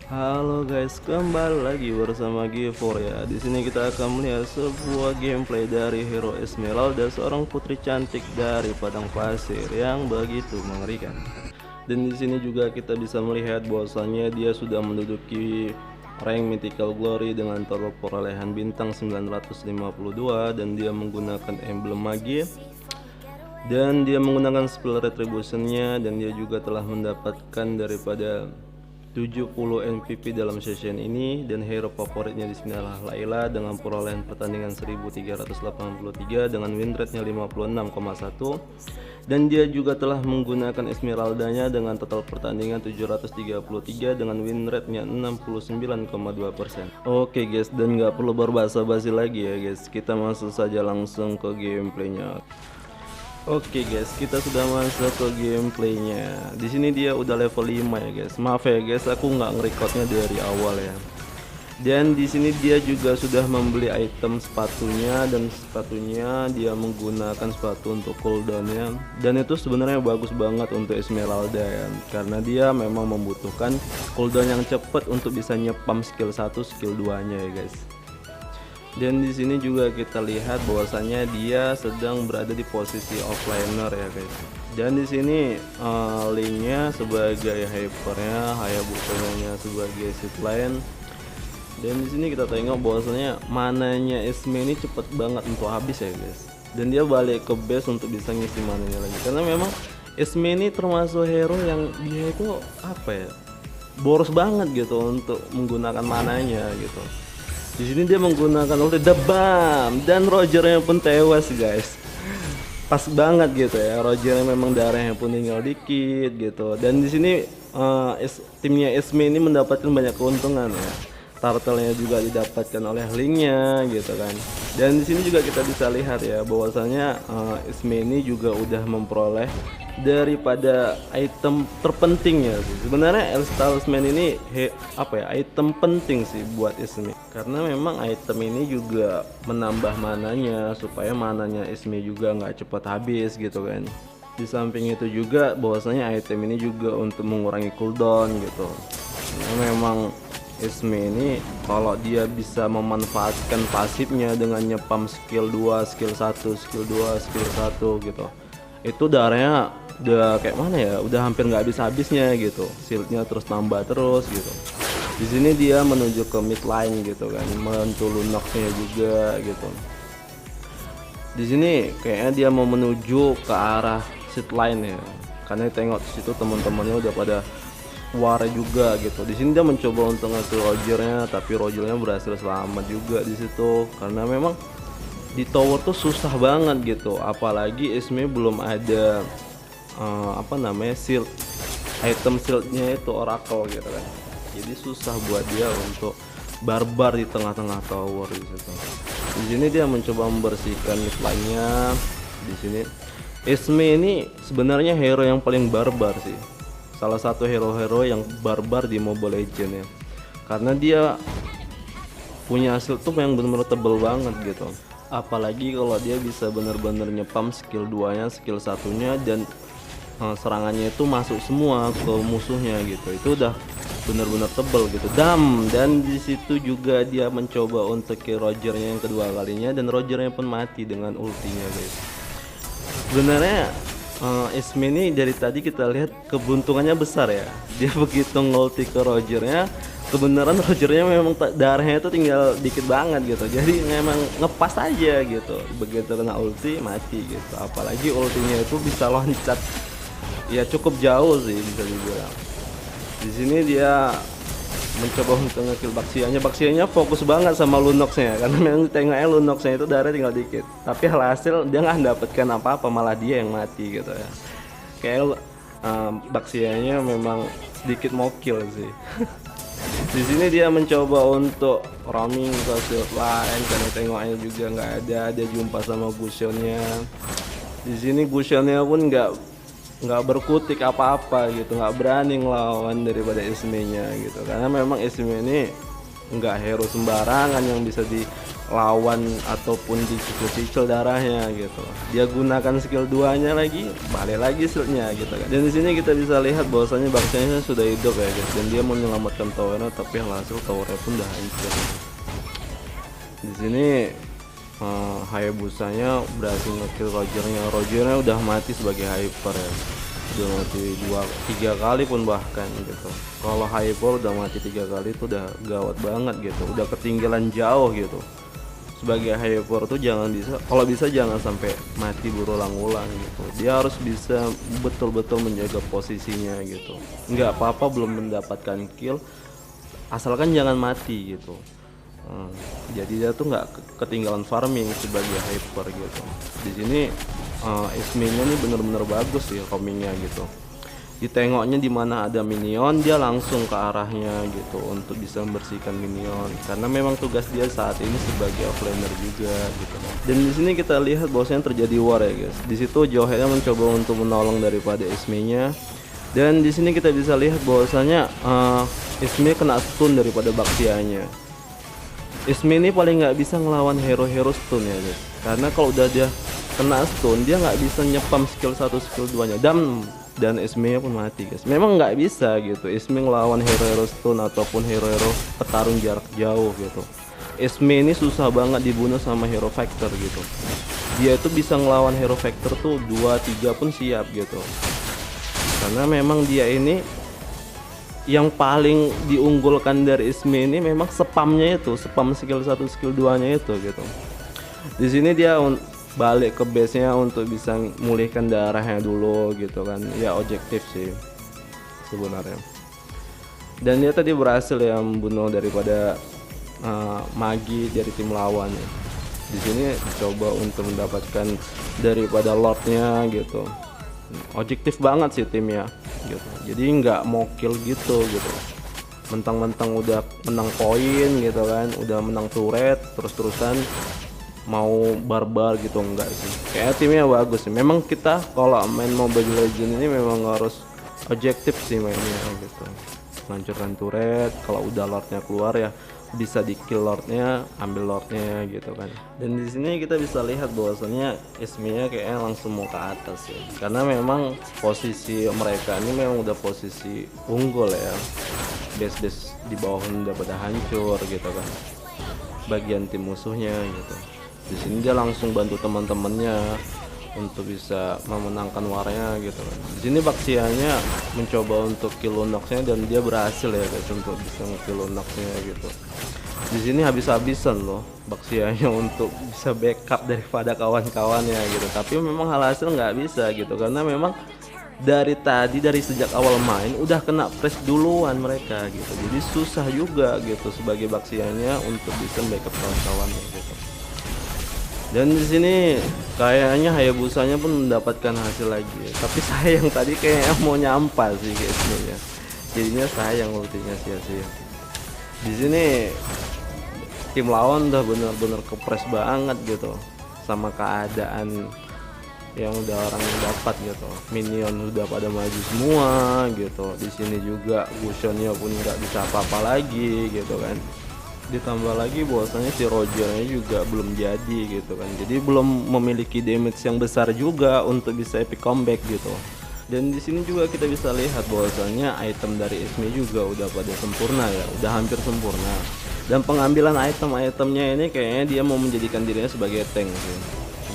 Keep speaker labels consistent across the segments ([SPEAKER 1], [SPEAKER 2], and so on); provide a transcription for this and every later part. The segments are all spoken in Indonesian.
[SPEAKER 1] Halo guys, kembali lagi bersama Givefor ya. Di sini kita akan melihat sebuah gameplay dari hero Esmeralda, seorang putri cantik dari padang pasir yang begitu mengerikan. Dan di sini juga kita bisa melihat bahwasannya dia sudah menduduki rank Mythical Glory dengan total perolehan bintang 952 dan dia menggunakan emblem magi dan dia menggunakan spell retributionnya, dan dia juga telah mendapatkan daripada 70 MVP dalam session ini. Dan hero favoritnya di sini adalah Layla dengan perolehan pertandingan 1383 dengan win rate-nya 56,1, dan dia juga telah menggunakan Esmeraldanya dengan total pertandingan 733 dengan win rate-nya 69,2%. Oke guys, dan nggak perlu berbasa-basi lagi ya guys, kita masuk saja langsung ke gameplaynya. Oke guys, kita sudah masuk ke gameplaynya. Di sini dia udah level 5 ya guys. Maaf ya guys, aku nggak ngerekordnya dari awal ya. Dan di sini dia juga sudah membeli item sepatunya, dan sepatunya dia menggunakan sepatu untuk cooldownnya. Dan itu sebenarnya bagus banget untuk Esmeralda ya, karena dia memang membutuhkan cooldown yang cepat untuk bisa nyepam skill 1, skill 2-nya ya guys. Dan di sini juga kita lihat bahwasannya dia sedang berada di posisi offlaner ya guys. Dan di sini linknya sebagai hypernya, Hayabusa-nya sebagai seedline. Dan di sini kita tengok bahwasannya mananya Esme ini cepet banget untuk habis ya guys. Dan dia balik ke base untuk bisa ngisi mananya lagi, karena memang Esme ini termasuk hero yang dia itu apa ya, boros banget gitu untuk menggunakan mananya gitu. Di sini dia menggunakan ulti debam dan Rogernya pun tewas guys. Pas banget gitu ya, Rogernya memang darahnya pun tinggal dikit gitu. Dan di sini timnya Esme ini mendapatkan banyak keuntungan ya. Turtle-nya juga didapatkan oleh linknya gitu kan. Dan di sini juga kita bisa lihat ya bahwasanya Esme ini juga udah memperoleh daripada item terpentingnya sih. Sebenarnya El Talisman ini item penting sih buat Esme, karena memang item ini juga menambah mananya supaya mananya Esme juga nggak cepat habis gitu kan. Di samping itu juga bahwasanya item ini juga untuk mengurangi cooldown gitu. Karena memang Esme ini kalau dia bisa memanfaatkan pasifnya dengan nyepam skill 2, skill 1, skill 2, skill 1 gitu, itu darahnya udah kayak mana ya, udah hampir nggak habis-habisnya gitu, shieldnya terus nambah terus gitu. Di sini dia menuju ke mid line gitu kan, mentul Lunox-nya juga gitu. Di sini kayaknya dia mau menuju ke arah seed line ya, karena tengok di situ teman-temannya udah pada war juga gitu. Di sini dia mencoba untuk ngasih Rogernya, tapi Rogernya berhasil selamat juga di situ, karena memang di tower tuh susah banget gitu, apalagi Esme belum ada shield, item shieldnya itu oracle gitu kan, jadi susah buat dia untuk barbar di tengah-tengah tower di situ. Di sini dia mencoba membersihkan mid line-nya. Di sini Esme ini sebenarnya hero yang paling barbar sih, salah satu hero-hero yang barbar di Mobile Legends ya, karena dia punya shield tuh yang benar-benar tebel banget gitu. Apalagi kalau dia bisa benar-benar nyepam skill 2-nya, skill 1-nya, dan serangannya itu masuk semua ke musuhnya gitu, itu udah benar-benar tebel gitu. Dan di situ juga dia mencoba untuk ke Rogernya yang kedua kalinya, dan Rogernya pun mati dengan ultinya guys. Sebenarnya Esme ini dari tadi kita lihat keberuntungannya besar ya, dia begitu ngulti ke Rogernya, kebenaran Rogernya memang darahnya itu tinggal dikit banget gitu, jadi memang ngepas aja gitu, begitu kena ulti mati gitu. Apalagi ultinya itu bisa loncat ya cukup jauh sih bisa dibilang. Di sini dia mencoba untuk ngekill Baxianya fokus banget sama Lunox-nya, karena memang tengoknya Lunox-nya itu darah tinggal dikit, tapi hasil dia nggak dapatkan apa-apa, malah dia yang mati gitu ya. Kayak Baxianya memang sedikit mau kill sih. Di sini dia mencoba untuk roaming ke shield line, karena tengoknya juga nggak ada, dia jumpa sama Gusionnya. Di sini Gusionnya pun nggak berkutik apa-apa gitu, nggak berani ngelawan daripada Esme-nya gitu, karena memang Esme ini nggak hero sembarangan yang bisa lawan ataupun dicicil-cicil darahnya gitu. Dia gunakan skill 2-nya lagi, balik lagi shieldnya gitu kan. Dan di sini kita bisa lihat bahwasanya Baxianya sudah hidup ya guys, dan dia menyelamatkan towernya, tapi hasil towernya pun udah hancur. Di sini Hayabusanya berhasil ngekill Rogernya udah mati sebagai hyper ya. Udah mati 2-3 kali pun bahkan gitu. Kalau hyper udah mati 3 kali itu udah gawat banget gitu, udah ketinggalan jauh gitu. Sebagai hyper tuh kalau bisa jangan sampai mati berulang-ulang gitu. Dia harus bisa betul-betul menjaga posisinya gitu. Nggak apa-apa belum mendapatkan kill, asalkan jangan mati gitu. Jadi dia tuh nggak ketinggalan farming sebagai hyper gitu. Di sini Ismenya nih bener-bener bagus sih roamingnya gitu. Ditengoknya di mana ada minion, dia langsung ke arahnya gitu untuk bisa membersihkan minion, karena memang tugas dia saat ini sebagai offlaner juga gitu. Dan di sini kita lihat bahwasanya terjadi war ya guys. Di situ Jowheadnya mencoba untuk menolong daripada Ismenya, dan di sini kita bisa lihat bahwasanya Isme kena stun daripada Baxianya. Isme ini paling nggak bisa ngelawan hero-hero stun ya guys, karena kalau udah dia kena stun dia nggak bisa nyepam skill 1 skill 2-nya, dan Isme pun mati guys. Memang nggak bisa gitu Isme ngelawan hero-hero stun ataupun hero-hero petarung jarak jauh gitu. Isme ini susah banget dibunuh sama hero factor gitu. Dia itu bisa ngelawan hero factor tuh 2-3 pun siap gitu, karena memang dia ini yang paling diunggulkan dari Isme ini memang spamnya itu, spam skill 1 skill 2-nya itu gitu. Di sini dia balik ke base-nya untuk bisa memulihkan darahnya dulu gitu kan. Ya objektif sih sebenarnya. Dan dia tadi berhasil ya membunuh daripada Magi dari tim lawan ya. Di sini coba untuk mendapatkan daripada Lordnya gitu. Objektif banget sih timnya gitu. Jadi nggak mau kill gitu. Mentang-mentang udah menang poin gitu kan, udah menang turret, terus-terusan mau barbar gitu, enggak sih. Kayak timnya bagus sih. Memang kita kalau main Mobile Legends ini memang harus objektif sih mainnya gitu. Menghancurkan turret, kalau udah lordnya keluar ya bisa di kill lordnya, ambil lordnya gitu kan. Dan di sini kita bisa lihat bahwasanya Ismenya kayaknya langsung mau ke atas ya, karena memang posisi mereka ini memang udah posisi unggul ya. Base di bawah udah pada hancur gitu kan, bagian tim musuhnya gitu. Di sini dia langsung bantu teman-temannya untuk bisa memenangkan warnya gitu kan. Di sini Baxianya mencoba untuk kill Lunox-nya dan dia berhasil ya guys untuk bisa nge-kill Lunox-nya gitu. Di sini habis-habisan loh Baxianya untuk bisa backup daripada kawan-kawannya gitu. Tapi memang hasil nggak bisa gitu, karena memang dari sejak awal main udah kena press duluan mereka gitu. Jadi susah juga gitu sebagai Baxianya untuk bisa backup kawan-kawannya gitu. Dan di sini kayaknya Hayabusanya pun mendapatkan hasil lagi ya. Tapi sayang tadi kayaknya mau nyampah sih guys ya. Jadinya sayang ultinya sia-sia. Di sini tim lawan udah bener-bener kepres banget gitu sama keadaan yang udah orang dapat gitu. Minion udah pada maju semua gitu. Di sini juga Gusionnya pun nggak bisa apa-apa lagi gitu kan. Ditambah lagi bahwasanya si Rogernya juga belum jadi gitu kan, jadi belum memiliki damage yang besar juga untuk bisa epic comeback gitu. Dan di sini juga kita bisa lihat bahwasanya item dari Isme juga udah pada sempurna ya, udah hampir sempurna. Dan pengambilan item-itemnya ini kayaknya dia mau menjadikan dirinya sebagai tank sih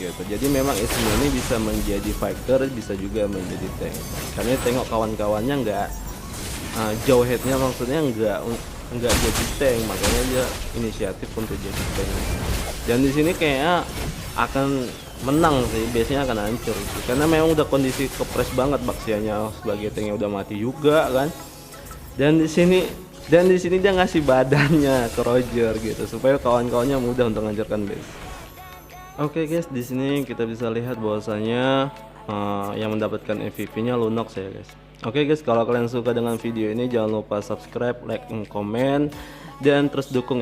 [SPEAKER 1] gitu. Jadi memang Isme ini bisa menjadi fighter, bisa juga menjadi tank, karena tengok kawan-kawannya nggak Jowheadnya maksudnya nggak jadi tank, makanya dia inisiatif untuk jadi tank. Dan di sini kayaknya akan menang sih, biasanya akan hancur gitu. Karena memang udah kondisi kepres banget Baxianya sebagai tanknya udah mati juga kan. Dan di sini dia ngasih badannya ke Roger gitu supaya kawan-kawannya mudah untuk menghancurkan base. Oke guys, di sini kita bisa lihat bahwasanya yang mendapatkan MVP-nya Lunox ya guys. Oke guys, kalau kalian suka dengan video ini jangan lupa subscribe, like, komen, dan terus dukung ya.